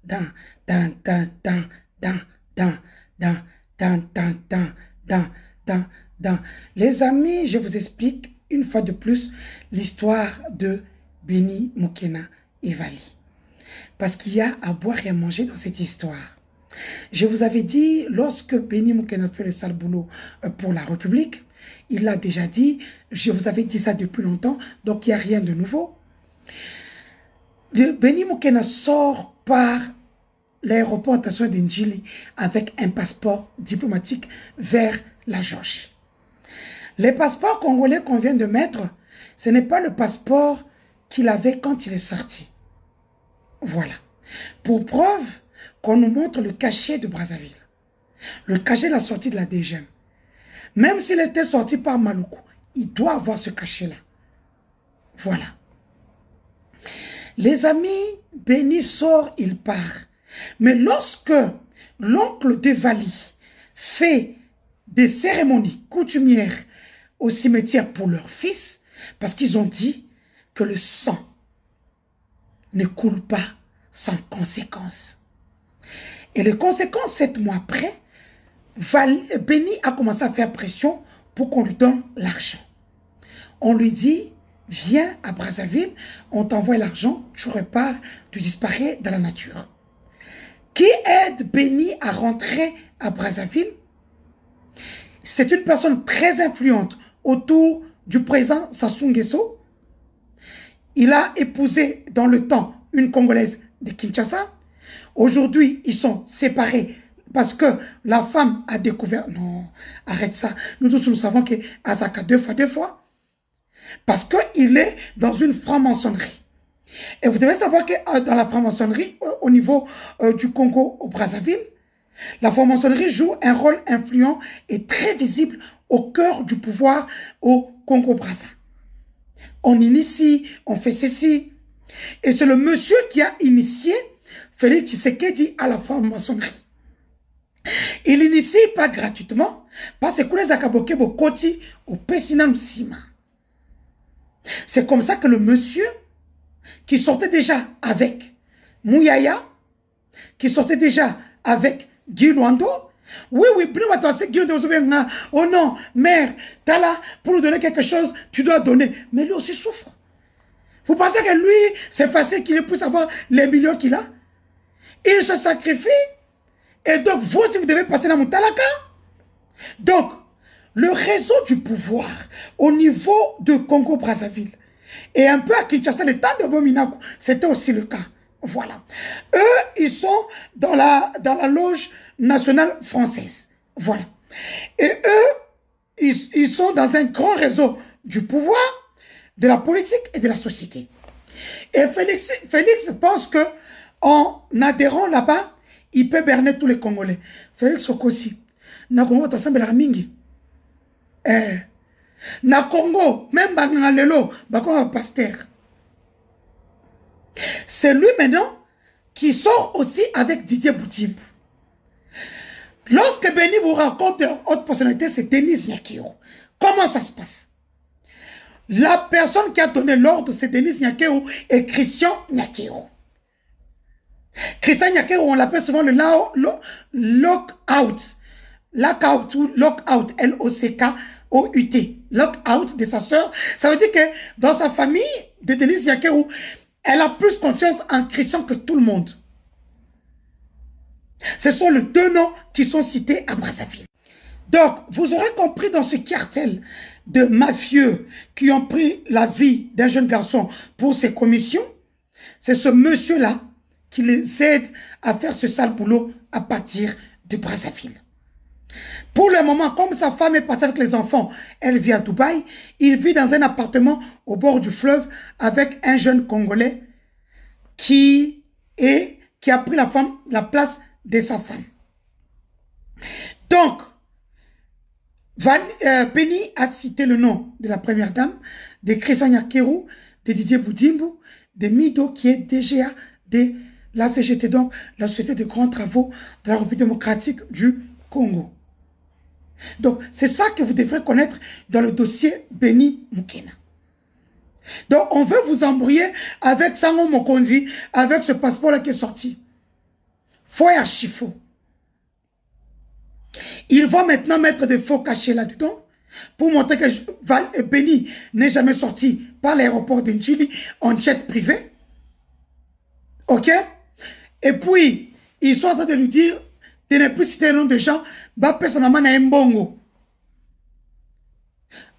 dan, dan, dan, dan, dan, dan, dan, dan, dan, dan, dan, dan, dan. Les amis, je vous explique une fois de plus l'histoire de Béni Mokena Evali. Parce qu'il y a à boire et à manger dans cette histoire. Je vous avais dit, lorsque Béni Mokena fait le sale boulot pour la République, il l'a déjà dit, je vous avais dit ça depuis longtemps, donc il n'y a rien de nouveau. Béni Mokena sort par l'aéroport international d'Indjili avec un passeport diplomatique vers la Géorgie. Les passeports congolais qu'on vient de mettre, ce n'est pas le passeport qu'il avait quand il est sorti. Voilà. Pour preuve qu'on nous montre le cachet de Brazzaville. Le cachet de la sortie de la DGM. Même s'il était sorti par Maluku, il doit avoir ce cachet-là. Voilà. Les amis, Béni sort, il part. Mais lorsque l'oncle de Vali fait des cérémonies coutumières au cimetière pour leur fils, parce qu'ils ont dit que le sang ne coule pas sans conséquence. Et les conséquences, 7 mois après, Béni a commencé à faire pression pour qu'on lui donne l'argent. On lui dit, viens à Brazzaville, on t'envoie l'argent, tu repars, tu disparais dans la nature. Qui aide Béni à rentrer à Brazzaville? C'est une personne très influente autour du président Sassou Nguesso. Il a épousé dans le temps une Congolaise de Kinshasa. Aujourd'hui, ils sont séparés parce que la femme a découvert... Non, arrête ça. Nous tous, nous savons qu'Azaka deux fois. Parce qu'il est dans une franc-maçonnerie. Et vous devez savoir que dans la franc-maçonnerie, au niveau du Congo, au Brazzaville, la franc-maçonnerie joue un rôle influent et très visible au cœur du pouvoir au Congo-Brazza. On initie, on fait ceci. Et c'est le monsieur qui a initié Félix Tshisekedi à la franc-maçonnerie. Il initie pas gratuitement, parce que les Akaboke Bokoti au Pessinam Sima. C'est comme ça que le monsieur qui sortait déjà avec Mouyaya, qui sortait déjà avec Guy Luando, oui, oh non, mère, t'as là, pour nous donner quelque chose, tu dois donner. Mais lui aussi souffre. Vous pensez que lui, c'est facile qu'il puisse avoir les millions qu'il a? Il se sacrifie. Et donc, vous aussi, vous devez passer dans mon talaka. Donc, le réseau du pouvoir au niveau de Congo-Brazzaville et un peu à Kinshasa, le temps de Bominakou, c'était aussi le cas. Voilà. Eux, ils sont dans la loge nationale française. Voilà. Et eux, ils sont dans un grand réseau du pouvoir, de la politique et de la société. Et Félix pense que en adhérant là-bas, il peut berner tous les Congolais. Félix Sokosi, na Congo t'assemble la mingi. Na Congo, même Bangalelo, Bakon pasteur. C'est lui maintenant qui sort aussi avec Didier Boutimbu. Lorsque Béni vous raconte une haute personnalité, c'est Denis Nyakero. Comment ça se passe? La personne qui a donné l'ordre, c'est Denis Nyakero et Christian Nyakero. Christian Nyakero, on l'appelle souvent le lock-out. Lock-out ou lock-out, L-O-C-K-O-U-T. Lock-out de sa sœur. Ça veut dire que dans sa famille de Denis Nyakero, elle a plus confiance en Christian que tout le monde. Ce sont les deux noms qui sont cités à Brazzaville. Donc, vous aurez compris dans ce cartel de mafieux qui ont pris la vie d'un jeune garçon pour ses commissions, c'est ce monsieur-là qui les aide à faire ce sale boulot à partir de Brazzaville. Pour le moment, comme sa femme est partie avec les enfants, elle vit à Dubaï, il vit dans un appartement au bord du fleuve avec un jeune Congolais qui a pris la place de sa femme. Donc, Béni a cité le nom de la première dame, de Christian Nyakero, de Didier Boutimbu, de Mido qui est DGA de la CGT, donc la Société de grands travaux de la République démocratique du Congo. Donc, c'est ça que vous devrez connaître dans le dossier Béni Mokena. Donc, on veut vous embrouiller avec Sango Mokonzi, avec ce passeport-là qui est sorti. Faux et archi-faux. Ils vont maintenant mettre des faux cachets là-dedans pour montrer que Béni n'est jamais sorti par l'aéroport de Njili en jet privé. Ok? Et puis, ils sont en train de lui dire de ne plus citer le nom de gens, Bappé sa maman na mbongo.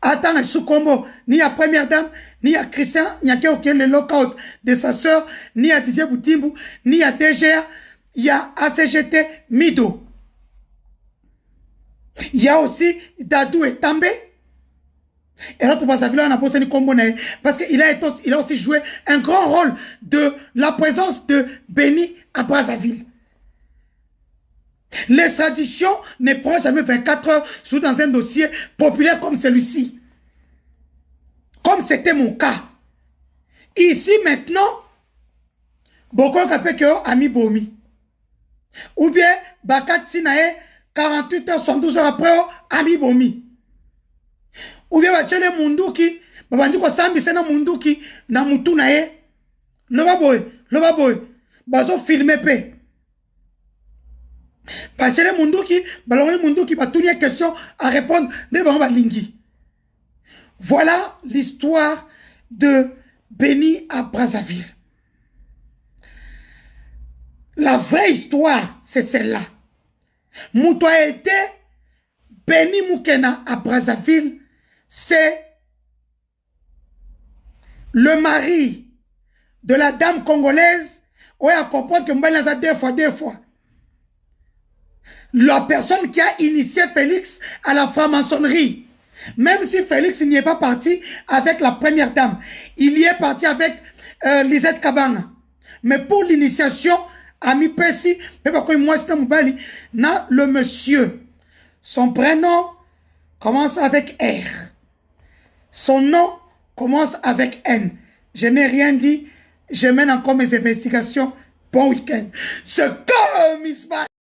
Attends, sous combo, ni à Première Dame, ni à Christian, ni à le lockout de sa soeur, ni à Didier Boutimbu, ni à DGA, il y a ACGT Mido. Il y a aussi Dadou et També. Et l'autre Brazzaville, on a posé une combo parce qu'il a aussi joué un grand rôle de la présence de Béni à Brazzaville. L'extradition ne prend jamais 24 heures sous dans un dossier populaire comme celui-ci. Comme c'était mon cas. Ici maintenant, beaucoup de Ami Bomi. Ou bien, Bakat Sinae, 48 heures, 72 heures après, Ami Bomi. Ou bien, Bachele Munduki, Babandiko Sambi Sena Munduki, na mutu nae, le baboy, bazo filmé pe. Bachele Munduki, Balonge Munduki, Batounia question à répondre de Bamba Lingi. Voilà l'histoire de Béni à Brazzaville. La vraie histoire, c'est celle-là. Mouto a été Béni Moukena à Brazzaville, c'est le mari de la dame congolaise. On a compris que Mbana deux fois. La personne qui a initié Félix à la franc-maçonnerie. Même si Félix n'y est pas parti avec la première dame, il y est parti avec Lisette Kabanga. Mais pour l'initiation, Ami Pessi, le monsieur, son prénom commence avec R. Son nom commence avec N. Je n'ai rien dit. Je mène encore mes investigations. Bon week-end. C'est comme Ismaël.